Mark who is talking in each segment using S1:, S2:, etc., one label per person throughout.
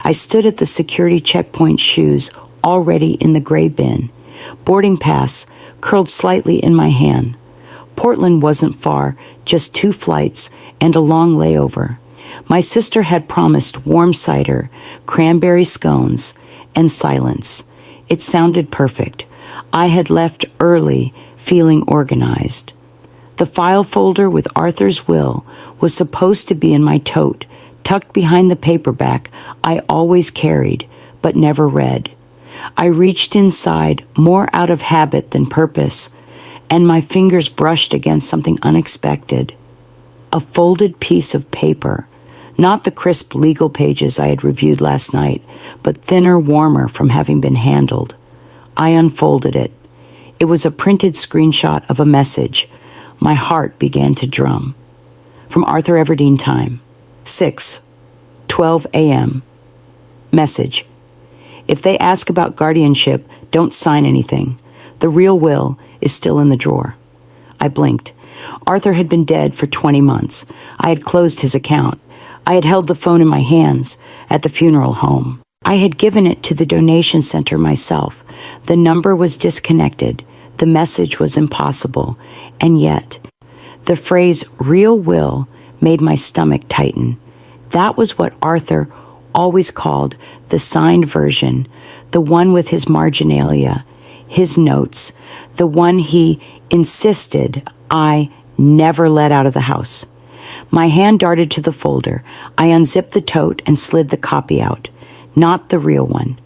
S1: I stood at the security checkpoint, shoes already in the gray bin. Boarding pass curled slightly in my hand. Portland wasn't far, just 2 flights and a long layover. My sister had promised warm cider, cranberry scones, and silence. It sounded perfect. I had left early, feeling organized. The file folder with Arthur's will was supposed to be in my tote, tucked behind the paperback I always carried, but never read. I reached inside more out of habit than purpose, and my fingers brushed against something unexpected. A folded piece of paper, not the crisp legal pages I had reviewed last night, but thinner, warmer from having been handled. I unfolded it. It was a printed screenshot of a message. My heart began to drum. From Arthur Everdeen time. 6:12 a.m. Message. If they ask about guardianship, don't sign anything. The real will is still in the drawer. I blinked. Arthur had been dead for 20 months. I had closed his account. I had held the phone in my hands at the funeral home. I had given it to the donation center myself. The number was disconnected. The message was impossible. And yet, the phrase real will made my stomach tighten. That was what Arthur always called the signed version, the one with his marginalia, his notes, the one he insisted I never let out of the house. My hand darted to the folder. I unzipped the tote and slid the copy out. Not the real one.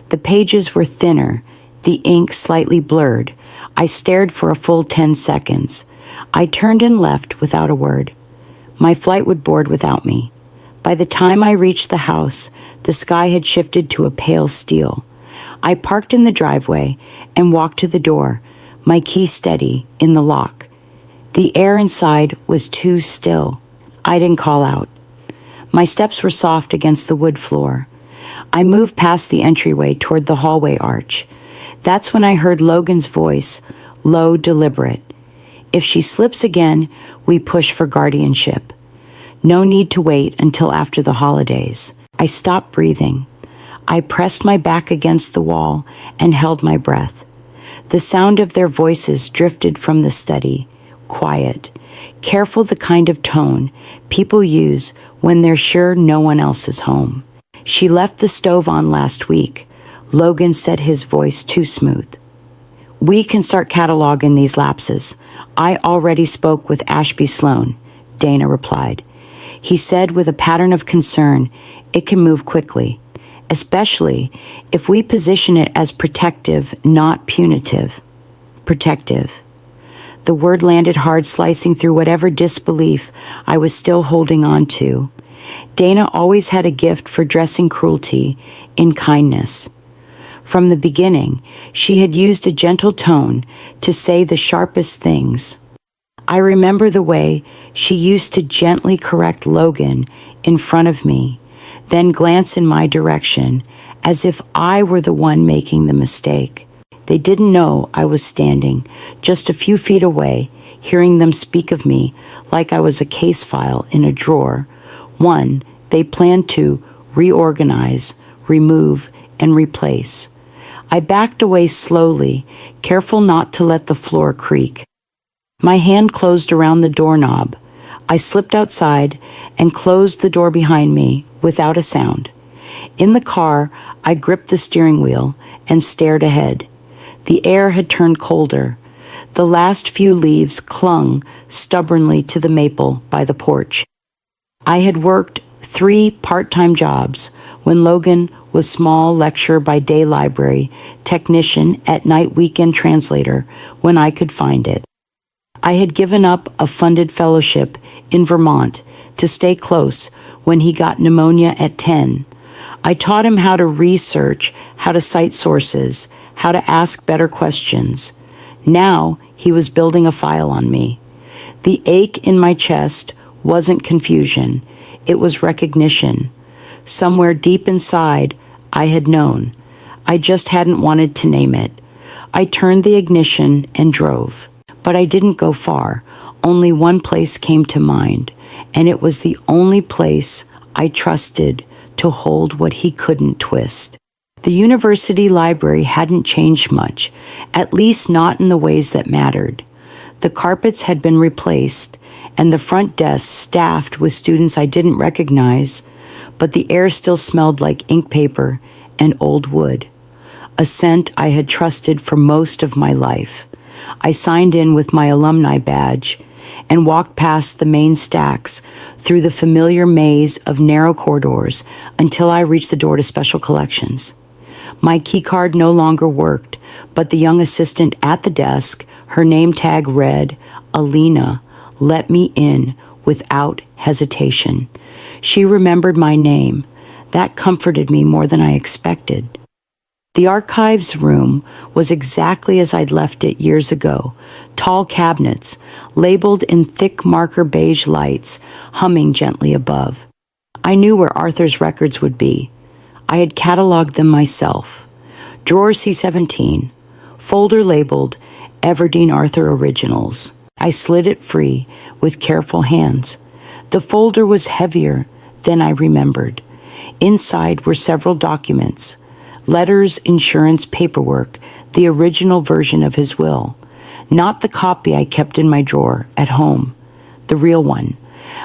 S1: The pages were thinner, the ink slightly blurred. I stared for a full 10 seconds. I turned and left without a word. My flight would board without me. By the time I reached the house, the sky had shifted to a pale steel. I parked in the driveway and walked to the door, my key steady in the lock. The air inside was too still. I didn't call out. My steps were soft against the wood floor. I moved past the entryway toward the hallway arch. That's when I heard Logan's voice, low, deliberate. If she slips again, we push for guardianship. No need to wait until after the holidays. I stopped breathing. I pressed my back against the wall and held my breath. The sound of their voices drifted from the study, quiet, careful, the kind of tone people use when they're sure no one else is home. She left the stove on last week. Logan said, his voice too smooth. We can start cataloging these lapses. I already spoke with Ashby Sloan, Dana replied. He said with a pattern of concern, it can move quickly, especially if we position it as protective, not punitive. Protective. The word landed hard, slicing through whatever disbelief I was still holding on to. Dana always had a gift for dressing cruelty in kindness. From the beginning, she had used a gentle tone to say the sharpest things. I remember the way she used to gently correct Logan in front of me, then glance in my direction as if I were the one making the mistake. They didn't know I was standing just a few feet away, hearing them speak of me like I was a case file in a drawer, one they planned to reorganize, remove, and replace. I backed away slowly, careful not to let the floor creak. My hand closed around the doorknob. I slipped outside and closed the door behind me without a sound. In the car, I gripped the steering wheel and stared ahead. The air had turned colder. The last few leaves clung stubbornly to the maple by the porch. I had worked 3 part-time jobs when Logan was small lecturer by day library, technician at night weekend translator when I could find it. I had given up a funded fellowship in Vermont to stay close when he got pneumonia at 10. I taught him how to research, how to cite sources, how to ask better questions. Now he was building a file on me. The ache in my chest wasn't confusion. It was recognition. Somewhere deep inside, I had known. I just hadn't wanted to name it. I turned the ignition and drove. But I didn't go far. Only one place came to mind, and it was the only place I trusted to hold what he couldn't twist. The university library hadn't changed much, at least not in the ways that mattered. The carpets had been replaced, and the front desk staffed with students I didn't recognize, but the air still smelled like ink paper and old wood, a scent I had trusted for most of my life. I signed in with my alumni badge and walked past the main stacks through the familiar maze of narrow corridors until I reached the door to special collections. My keycard no longer worked, but the young assistant at the desk, her name tag read, Alina, let me in without hesitation. She remembered my name. That comforted me more than I expected. The archives room was exactly as I'd left it years ago. Tall cabinets, labeled in thick marker beige lights, humming gently above. I knew where Arthur's records would be. I had cataloged them myself. Drawer C17, folder labeled Everdeen Arthur Originals. I slid it free with careful hands. The folder was heavier than I remembered. Inside were several documents, letters, insurance, paperwork, the original version of his will. Not the copy I kept in my drawer at home, the real one.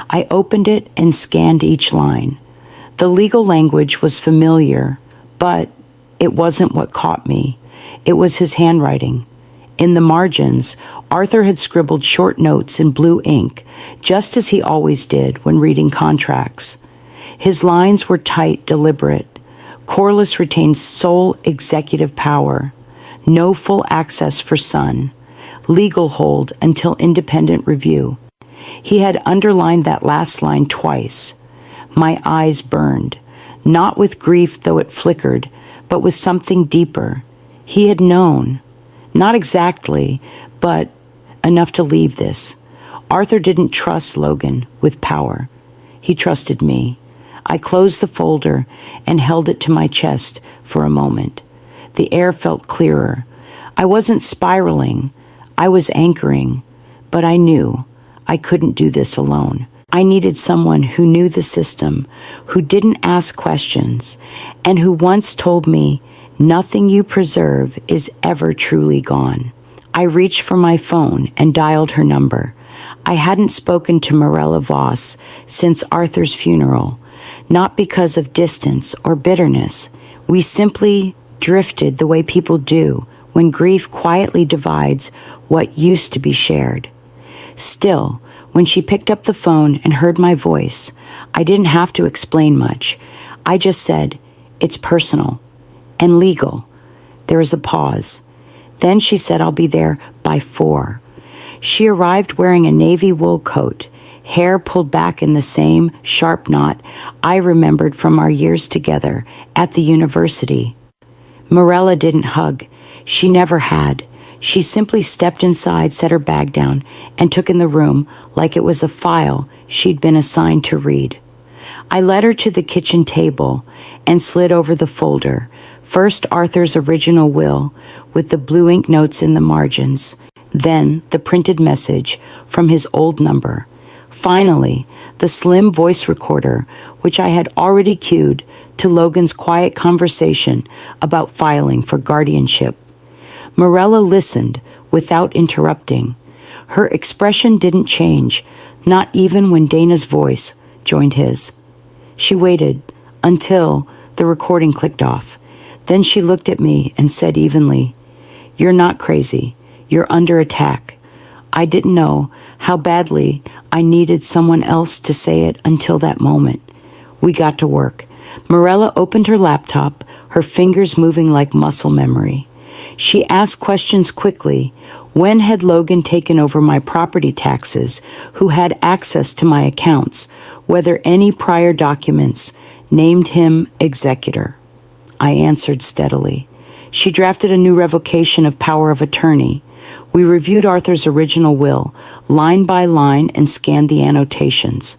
S1: I opened it and scanned each line. The legal language was familiar, but it wasn't what caught me. It was his handwriting. In the margins, Arthur had scribbled short notes in blue ink, just as he always did when reading contracts. His lines were tight, deliberate. Corliss retained sole executive power. No full access for son. Legal hold until independent review. He had underlined that last line twice. My eyes burned, not with grief though it flickered, but with something deeper. He had known. Not exactly, but enough to leave this. Arthur didn't trust Logan with power. He trusted me. I closed the folder and held it to my chest for a moment. The air felt clearer. I wasn't spiraling. I was anchoring. But I knew I couldn't do this alone. I needed someone who knew the system, who didn't ask questions, and who once told me, nothing you preserve is ever truly gone. I reached for my phone and dialed her number. I hadn't spoken to Morella Voss since Arthur's funeral, not because of distance or bitterness. We simply drifted the way people do when grief quietly divides what used to be shared. Still, when she picked up the phone and heard my voice, I didn't have to explain much. I just said, it's personal and legal. There was a pause. Then she said I'll be there by 4. She arrived wearing a navy wool coat, hair pulled back in the same sharp knot I remembered from our years together at the university. Morella didn't hug. She never had. She simply stepped inside, set her bag down, and took in the room like it was a file she'd been assigned to read. I led her to the kitchen table and slid over the folder. First Arthur's original will with the blue ink notes in the margins, then the printed message from his old number. Finally, the slim voice recorder, which I had already cued to Logan's quiet conversation about filing for guardianship. Morella listened without interrupting. Her expression didn't change, not even when Dana's voice joined his. She waited until the recording clicked off. Then she looked at me and said evenly, "You're not crazy. You're under attack." I didn't know how badly I needed someone else to say it until that moment. We got to work. Morella opened her laptop, her fingers moving like muscle memory. She asked questions quickly. When had Logan taken over my property taxes? Who had access to my accounts? Whether any prior documents named him executor? I answered steadily. She drafted a new revocation of power of attorney. We reviewed Arthur's original will, line by line, and scanned the annotations.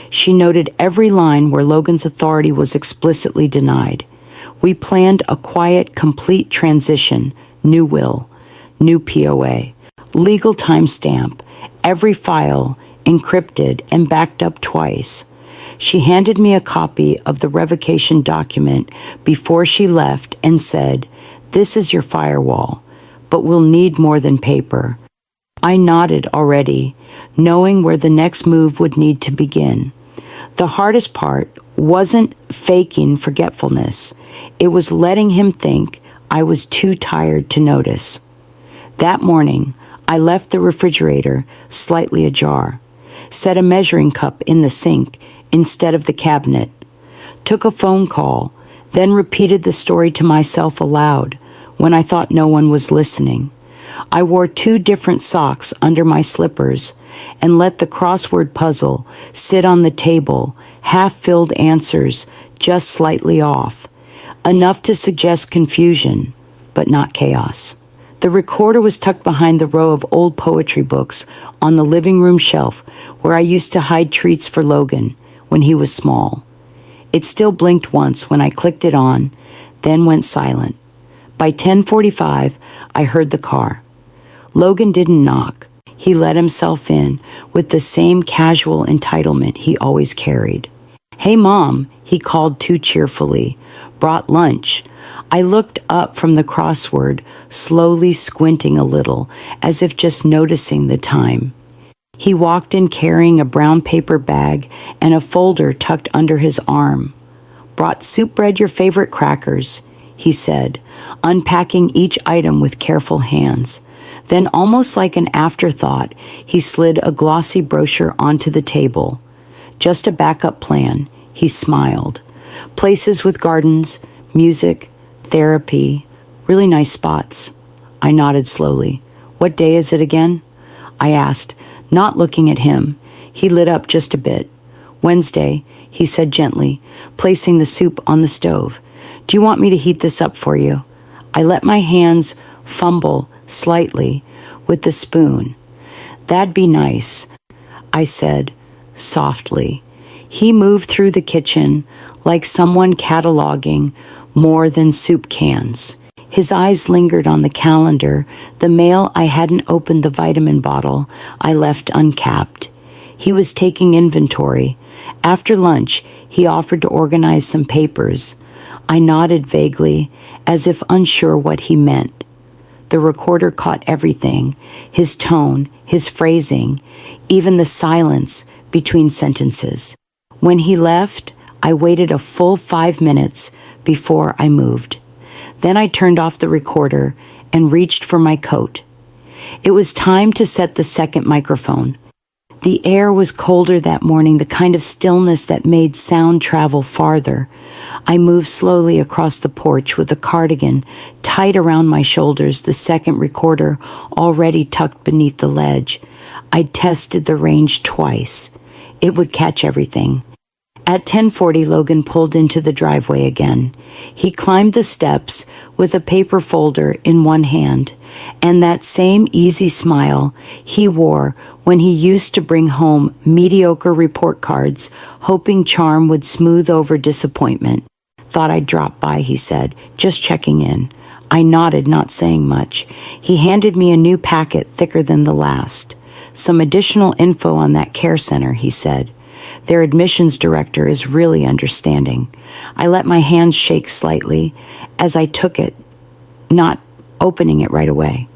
S1: She noted every line where Logan's authority was explicitly denied. We planned a quiet, complete transition, new will, new POA, legal timestamp, every file encrypted and backed up twice. She handed me a copy of the revocation document before she left and said, "This is your firewall, but we'll need more than paper." I nodded already, knowing where the next move would need to begin. The hardest part wasn't faking forgetfulness. It was letting him think I was too tired to notice. That morning, I left the refrigerator slightly ajar, set a measuring cup in the sink instead of the cabinet, took a phone call, then repeated the story to myself aloud when I thought no one was listening. I wore 2 different socks under my slippers and let the crossword puzzle sit on the table, half-filled answers just slightly off, enough to suggest confusion, but not chaos. The recorder was tucked behind the row of old poetry books on the living room shelf where I used to hide treats for Logan when he was small. It still blinked once when I clicked it on, then went silent. By 10:45, I heard the car. Logan didn't knock. He let himself in with the same casual entitlement he always carried. "Hey, Mom," he called too cheerfully. "Brought lunch." I looked up from the crossword, slowly squinting a little, as if just noticing the time. He walked in carrying a brown paper bag and a folder tucked under his arm. "Brought soup bread, your favorite crackers," he said, unpacking each item with careful hands. Then, almost like an afterthought, he slid a glossy brochure onto the table. "Just a backup plan," he smiled. "Places with gardens, music, therapy, really nice spots." I nodded slowly. "What day is it again?" I asked, not looking at him. He lit up just a bit. "Wednesday," he said gently, placing the soup on the stove. "Do you want me to heat this up for you?" I let my hands fumble slightly with the spoon. "That'd be nice," I said softly. He moved through the kitchen like someone cataloging more than soup cans. His eyes lingered on the calendar, the mail I hadn't opened, the vitamin bottle I left uncapped. He was taking inventory. After lunch, he offered to organize some papers. I nodded vaguely, as if unsure what he meant. The recorder caught everything, his tone, his phrasing, even the silence between sentences. When he left, I waited a full 5 minutes before I moved. Then I turned off the recorder and reached for my coat. It was time to set the second microphone. The air was colder that morning, the kind of stillness that made sound travel farther. I moved slowly across the porch with the cardigan tight around my shoulders, the second recorder already tucked beneath the ledge. I tested the range twice. It would catch everything. At 10:40, Logan pulled into the driveway again. He climbed the steps with a paper folder in one hand, and that same easy smile he wore when he used to bring home mediocre report cards, hoping charm would smooth over disappointment. "Thought I'd drop by," he said, "just checking in." I nodded, not saying much. He handed me a new packet thicker than the last. "Some additional info on that care center," he said. "Their admissions director is really understanding." I let my hands shake slightly as I took it, not opening it right away.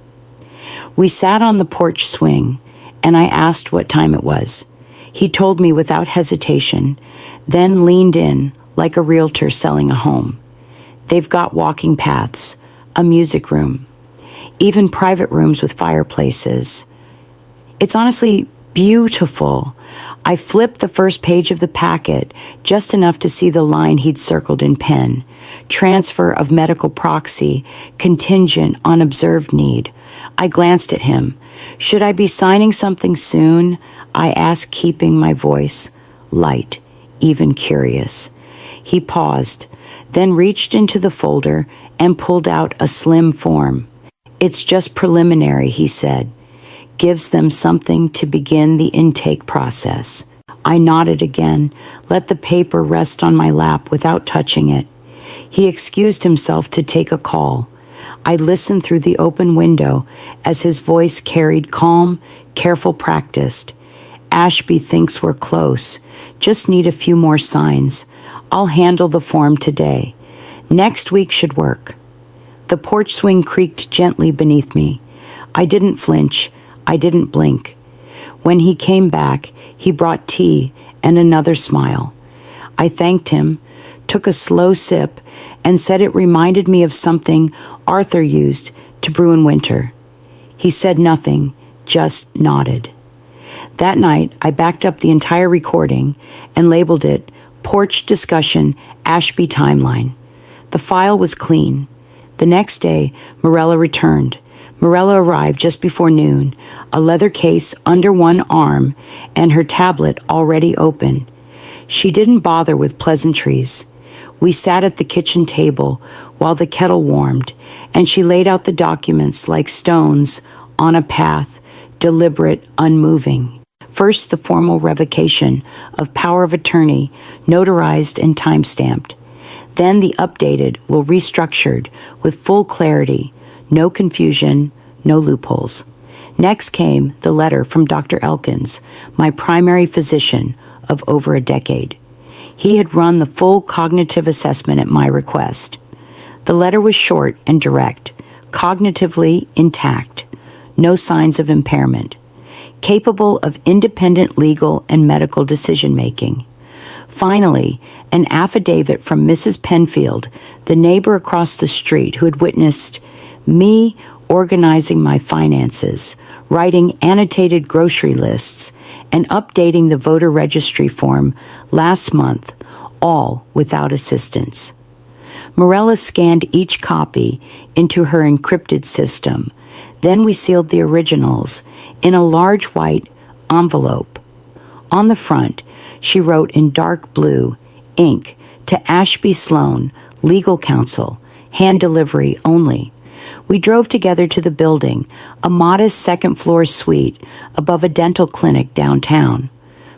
S1: We sat on the porch swing, and I asked what time it was. He told me without hesitation, then leaned in like a realtor selling a home. "They've got walking paths, a music room, even private rooms with fireplaces. It's honestly beautiful." I flipped the first page of the packet, just enough to see the line he'd circled in pen. "Transfer of medical proxy, contingent on observed need." I glanced at him. "Should I be signing something soon?" I asked, keeping my voice light, even curious. He paused, then reached into the folder and pulled out a slim form. "It's just preliminary," he said. "Gives them something to begin the intake process." I nodded again, let the paper rest on my lap without touching it. He excused himself to take a call. I listened through the open window as his voice carried calm, careful practice. Ashby thinks we're close. Just need a few more signs. I'll handle the form today. Next week should work." The porch swing creaked gently beneath me. I didn't flinch. I didn't blink. When he came back, he brought tea and another smile. I thanked him, took a slow sip, and said it reminded me of something Arthur used to brew in winter. He said nothing, just nodded. That night, I backed up the entire recording and labeled it Porch Discussion Ashby Timeline. The file was clean. The next day, Morella returned. Morella arrived just before noon, a leather case under one arm and her tablet already open. She didn't bother with pleasantries. We sat at the kitchen table while the kettle warmed, and she laid out the documents like stones on a path, deliberate, unmoving. First, the formal revocation of power of attorney, notarized and time-stamped. Then the updated will restructured with full clarity, no confusion, no loopholes. Next came the letter from Dr. Elkins, my primary physician of over a decade. He had run the full cognitive assessment at my request. The letter was short and direct, cognitively intact, no signs of impairment, capable of independent legal and medical decision-making. Finally, an affidavit from Mrs. Penfield, the neighbor across the street who had witnessed me organizing my finances, writing annotated grocery lists, and updating the voter registry form last month, all without assistance. Morella scanned each copy into her encrypted system. Then we sealed the originals in a large white envelope. On the front, she wrote in dark blue ink to Ashby Sloan, legal counsel, hand delivery only. We drove together to the building, a modest second-floor suite above a dental clinic downtown.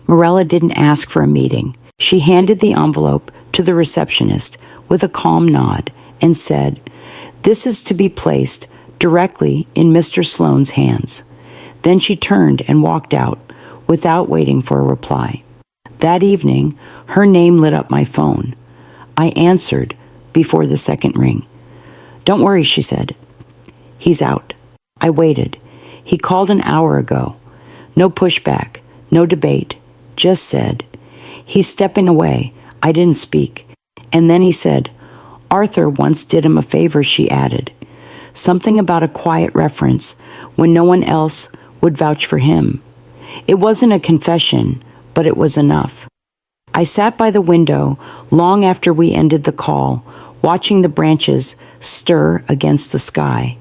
S1: Morella didn't ask for a meeting. She handed the envelope to the receptionist with a calm nod and said, "This is to be placed directly in Mr. Sloan's hands." Then she turned and walked out without waiting for a reply. That evening, her name lit up my phone. I answered before the second ring. "Don't worry," she said. "He's out." I waited. He called an hour ago. No pushback, no debate, just said, "He's stepping away." I didn't speak. And then he said, "Arthur once did him a favor," she added. Something about a quiet reference when no one else would vouch for him. It wasn't a confession, but it was enough. I sat by the window long after we ended the call, watching the branches stir against the sky.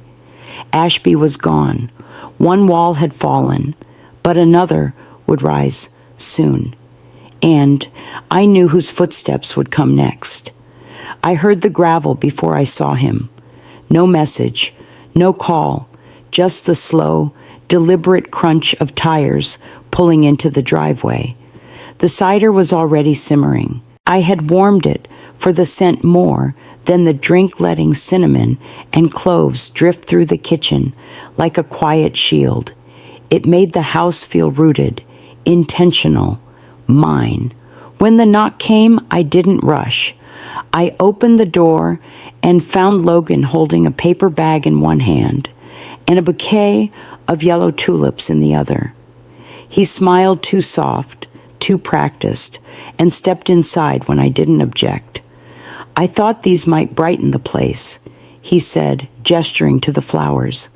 S1: Ashby was gone. One wall had fallen, but another would rise soon. And I knew whose footsteps would come next. I heard the gravel before I saw him. No message, no call, just the slow, deliberate crunch of tires pulling into the driveway. The cider was already simmering. I had warmed it for the scent more than the drink letting cinnamon and cloves drift through the kitchen like a quiet shield. It made the house feel rooted, intentional, mine. When the knock came, I didn't rush. I opened the door and found Logan holding a paper bag in one hand and a bouquet of yellow tulips in the other. He smiled too soft, too practiced, and stepped inside when I didn't object. "I thought these might brighten the place," he said, gesturing to the flowers.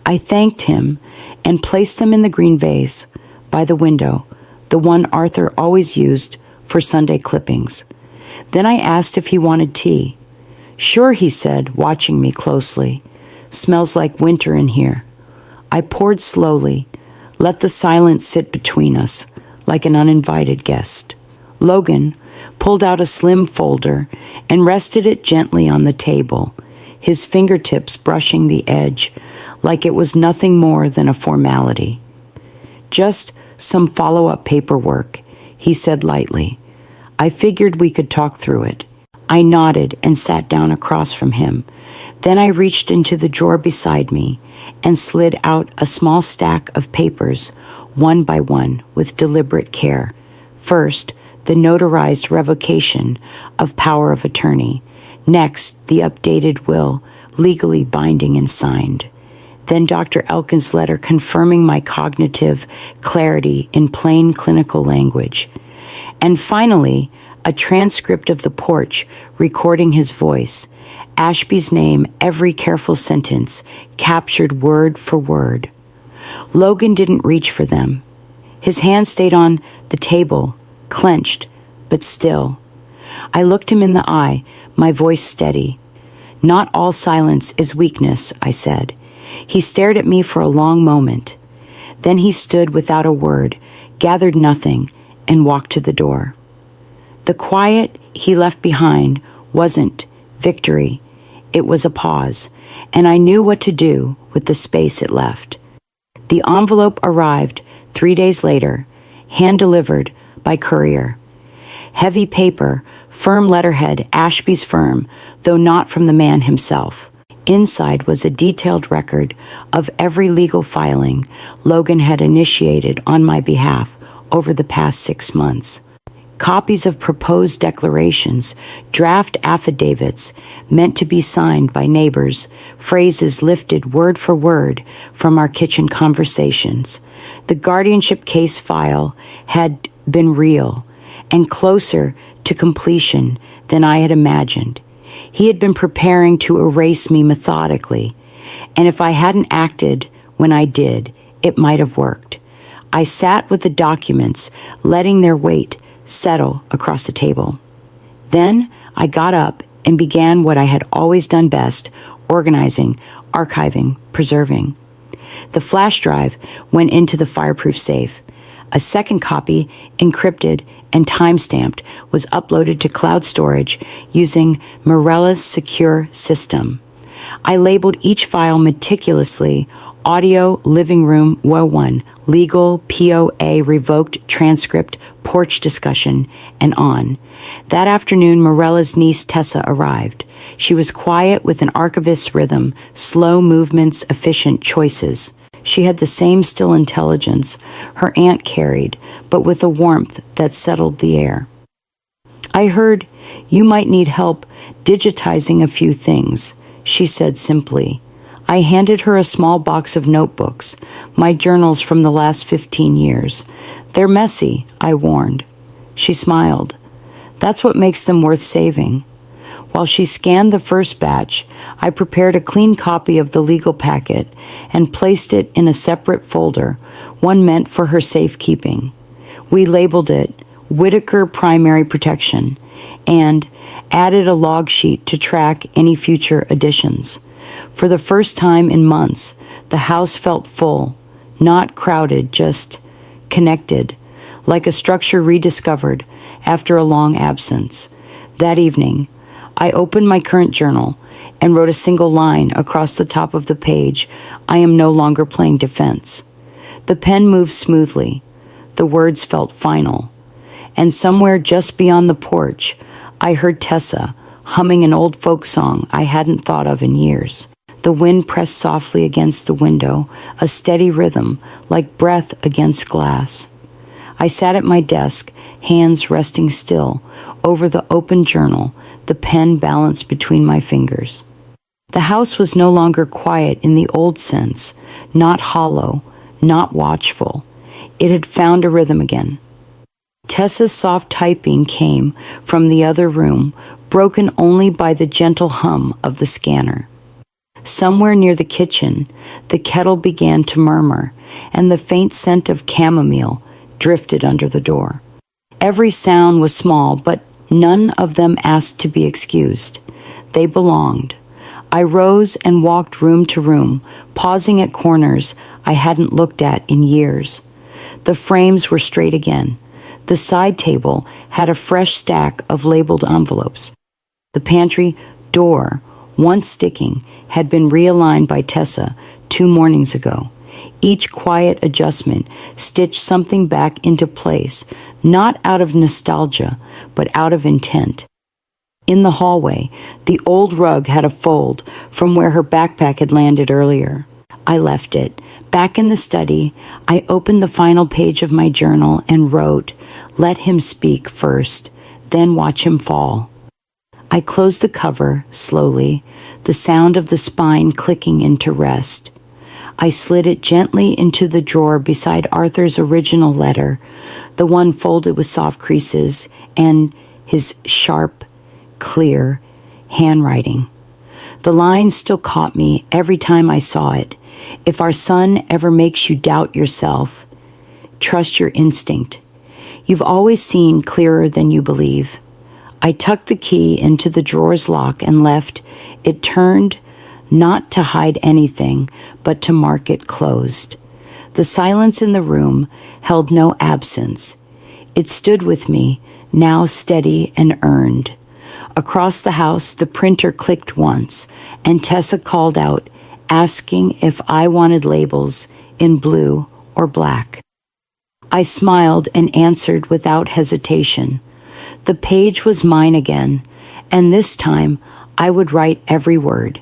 S1: I thanked him and placed them in the green vase by the window, the one Arthur always used for Sunday clippings. Then I asked if he wanted tea. "Sure," he said, watching me closely. "Smells like winter in here." I poured slowly, let the silence sit between us like an uninvited guest. Logan pulled out a slim folder and rested it gently on the table, his fingertips brushing the edge like it was nothing more than a formality. "Just some follow-up paperwork," he said lightly. I figured we could talk through it. I nodded and sat down across from him. Then I reached into the drawer beside me and slid out a small stack of papers, one by one, with deliberate care. First, the notarized revocation of power of attorney. Next, the updated will, legally binding and signed. Then Dr. Elkin's letter confirming my cognitive clarity in plain clinical language. And finally, a transcript of the porch recording his voice, Ashby's name, every careful sentence, captured word for word. Logan didn't reach for them. His hand stayed on the table, clenched, but still. I looked him in the eye, my voice steady. "Not all silence is weakness," I said. He stared at me for a long moment. Then he stood without a word, gathered nothing, and walked to the door. The quiet he left behind wasn't victory. It was a pause, and I knew what to do with the space it left. The envelope arrived 3 days later, hand-delivered by courier. Heavy paper, firm letterhead, Ashby's firm, though not from the man himself. Inside was a detailed record of every legal filing Logan had initiated on my behalf over the past 6 months. Copies of proposed declarations, draft affidavits meant to be signed by neighbors, phrases lifted word for word from our kitchen conversations. The guardianship case file had been real and closer to completion than I had imagined. He had been preparing to erase me methodically, and if I hadn't acted when I did, it might have worked. I sat with the documents, letting their weight settle across the table. Then I got up and began what I had always done best, organizing, archiving, preserving. The flash drive went into the fireproof safe. A second copy, encrypted and time-stamped, was uploaded to cloud storage using Morella's secure system. I labeled each file meticulously: audio, living room, WO1, legal, POA, revoked, transcript, porch discussion, and on. That afternoon, Morella's niece Tessa arrived. She was quiet with an archivist's rhythm, slow movements, efficient choices. She had the same still intelligence her aunt carried, but with a warmth that settled the air. "I heard you might need help digitizing a few things," she said simply. I handed her a small box of notebooks, my journals from the last 15 years. "They're messy," I warned. She smiled. "That's what makes them worth saving." While she scanned the first batch, I prepared a clean copy of the legal packet and placed it in a separate folder, one meant for her safekeeping. We labeled it Whitaker Primary Protection and added a log sheet to track any future additions. For the first time in months, the house felt full, not crowded, just connected, like a structure rediscovered after a long absence. That evening, I opened my current journal and wrote a single line across the top of the page: "I am no longer playing defense." The pen moved smoothly. The words felt final. And somewhere just beyond the porch, I heard Tessa humming an old folk song I hadn't thought of in years. The wind pressed softly against the window, a steady rhythm, like breath against glass. I sat at my desk, hands resting still, over the open journal, the pen balanced between my fingers. The house was no longer quiet in the old sense, not hollow, not watchful. It had found a rhythm again. Tessa's soft typing came from the other room, broken only by the gentle hum of the scanner. Somewhere near the kitchen, the kettle began to murmur, and the faint scent of chamomile drifted under the door. Every sound was small, but none of them asked to be excused. They belonged. I rose and walked room to room, pausing at corners I hadn't looked at in years. The frames were straight again. The side table had a fresh stack of labeled envelopes. The pantry door, once sticking, had been realigned by Tessa 2 mornings ago. Each quiet adjustment stitched something back into place, not out of nostalgia, but out of intent. In the hallway, the old rug had a fold from where her backpack had landed earlier. I left it. Back in the study, I opened the final page of my journal and wrote, "Let him speak first, then watch him fall." I closed the cover slowly, the sound of the spine clicking into rest. I slid it gently into the drawer beside Arthur's original letter, the one folded with soft creases, and his sharp, clear handwriting. The line still caught me every time I saw it. If our son ever makes you doubt yourself, trust your instinct. You've always seen clearer than you believe. I tucked the key into the drawer's lock and left it turned, not to hide anything, but to mark it closed. The silence in the room held no absence. It stood with me, now steady and earned. Across the house, the printer clicked once, and Tessa called out, asking if I wanted labels in blue or black. I smiled and answered without hesitation. The page was mine again, and this time I would write every word,